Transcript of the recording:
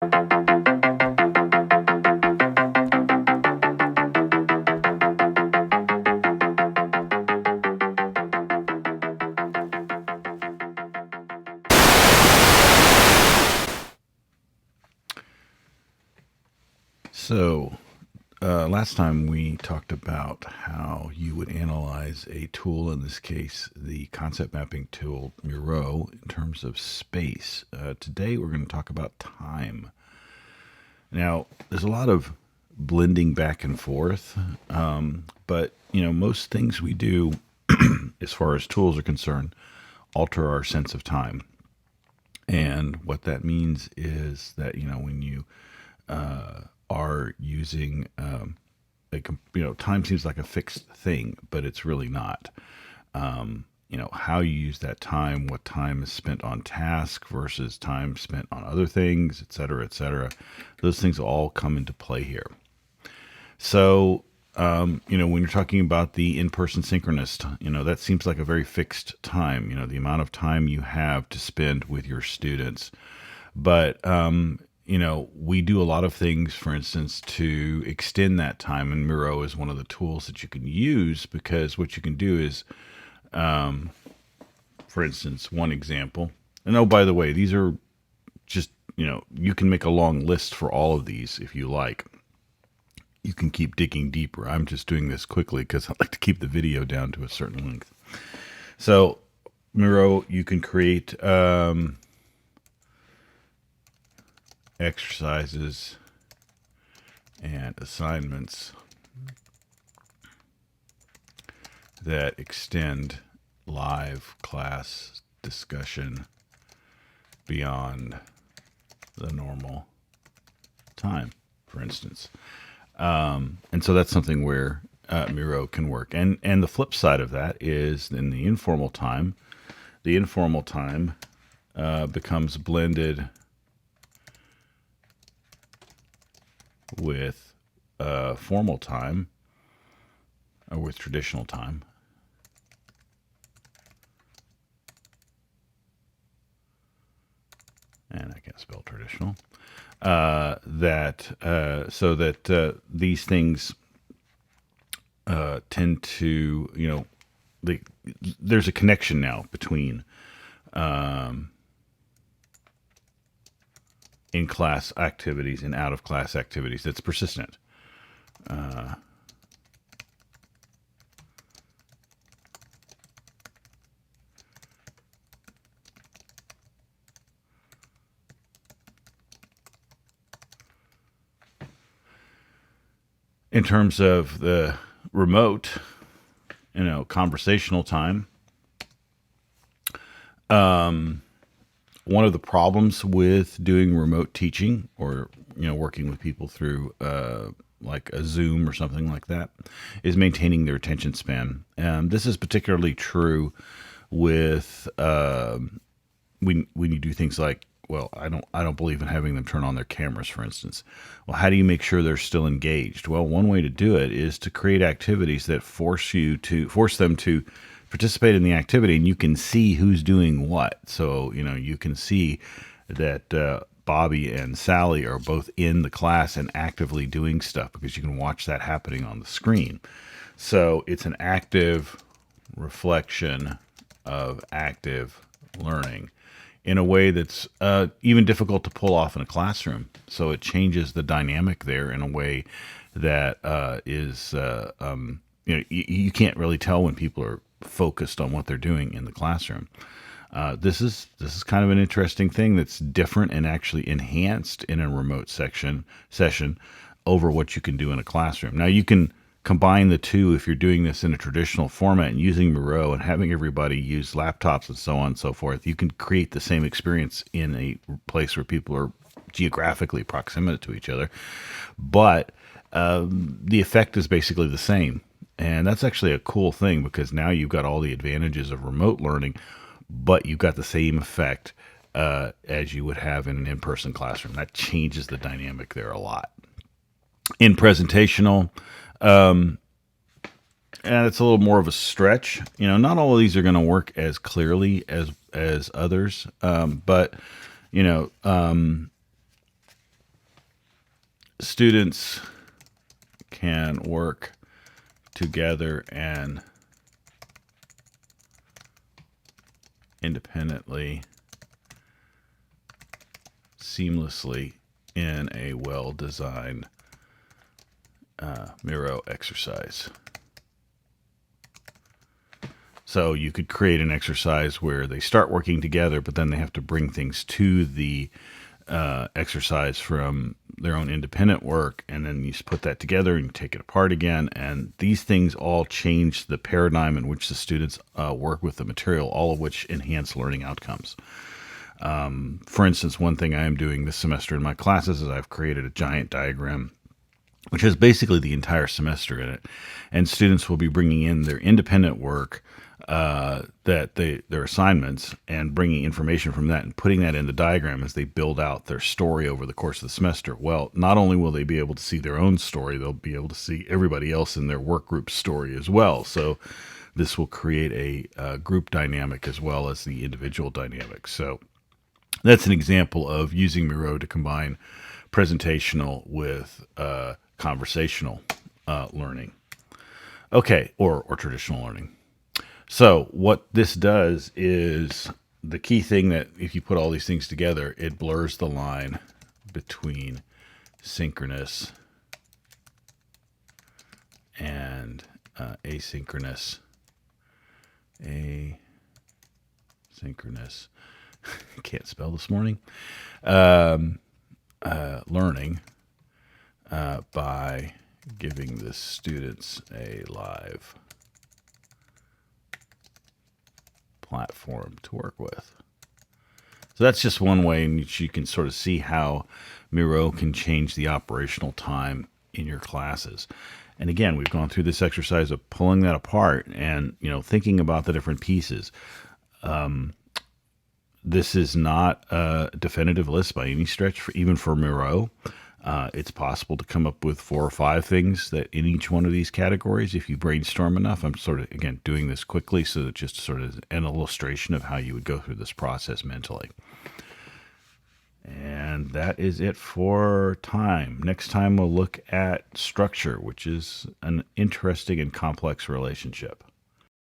So, last time we talked about how you would analyze a tool, in this case, the concept mapping tool Miro, in terms of space. Today we're going to talk about time. Now, there's a lot of blending back and forth, but most things we do, as far as tools are concerned, alter our sense of time. And what that means is that when you are using time seems like a fixed thing, but it's really not. How you use that time, what time is spent on task versus time spent on other things, et cetera, et cetera. Those things all come into play here. So, when you're talking about the in-person synchronous, that seems like a very fixed time, the amount of time you have to spend with your students. But, we do a lot of things, for instance, to extend that time. And Miro is one of the tools that you can use, because what you can do is, for instance, one example. And oh, by the way, these are just, you can make a long list for all of these if you like. You can keep digging deeper. I'm just doing this quickly because I like to keep the video down to a certain length. So, Miro, you can create exercises and assignments that extend live class discussion beyond the normal time, for instance. And so that's something where Miro can work. And the flip side of that is in the informal time becomes blended with formal time, or with traditional time. And I can't spell traditional. These things tend to, there's a connection now between in-class activities and out-of-class activities that's persistent. In terms of the remote, conversational time, one of the problems with doing remote teaching, or working with people through like a Zoom or something like that, is maintaining their attention span. This is particularly true with when you do things like, well, I don't believe in having them turn on their cameras, for instance. Well, how do you make sure they're still engaged? Well, one way to do it is to create activities that force them to participate in the activity, and you can see who's doing what. So, you can see that Bobby and Sally are both in the class and actively doing stuff, because you can watch that happening on the screen. So it's an active reflection of active learning in a way that's even difficult to pull off in a classroom. So it changes the dynamic there in a way that you can't really tell when people are focused on what they're doing in the classroom. This is kind of an interesting thing that's different and actually enhanced in a remote session over what you can do in a classroom. Now, you can combine the two if you're doing this in a traditional format and using Miro and having everybody use laptops and so on and so forth. You can create the same experience in a place where people are geographically proximate to each other, but the effect is basically the same. And that's actually a cool thing, because now you've got all the advantages of remote learning, but you've got the same effect as you would have in an in-person classroom. That changes the dynamic there a lot. In presentational, and it's a little more of a stretch. Not all of these are going to work as clearly as others, but students can work together and independently, seamlessly in a well-designed Miro exercise. So you could create an exercise where they start working together, but then they have to bring things to the exercise from their own independent work, and then you put that together and you take it apart again. And these things all change the paradigm in which the students work with the material, all of which enhance learning outcomes. For instance, one thing I am doing this semester in my classes is I've created a giant diagram which has basically the entire semester in it, and students will be bringing in their independent work, their assignments, and bringing information from that and putting that in the diagram as they build out their story over the course of the semester. Well, not only will they be able to see their own story, they'll be able to see everybody else in their work group's story as well. So this will create a group dynamic as well as the individual dynamic. So that's an example of using Miro to combine presentational with conversational learning. Okay, or traditional learning. So what this does is the key thing that if you put all these things together, it blurs the line between synchronous and asynchronous. Asynchronous. Can't spell this morning. Learning by giving the students a live platform to work with. So that's just one way in which you can sort of see how Miro can change the operational time in your classes. And again, we've gone through this exercise of pulling that apart and, thinking about the different pieces. This is not a definitive list by any stretch, even for Miro. It's possible to come up with 4 or 5 things that in each one of these categories, if you brainstorm enough. I'm sort of, again, doing this quickly so that just sort of an illustration of how you would go through this process mentally. And that is it for time. Next time we'll look at structure, which is an interesting and complex relationship.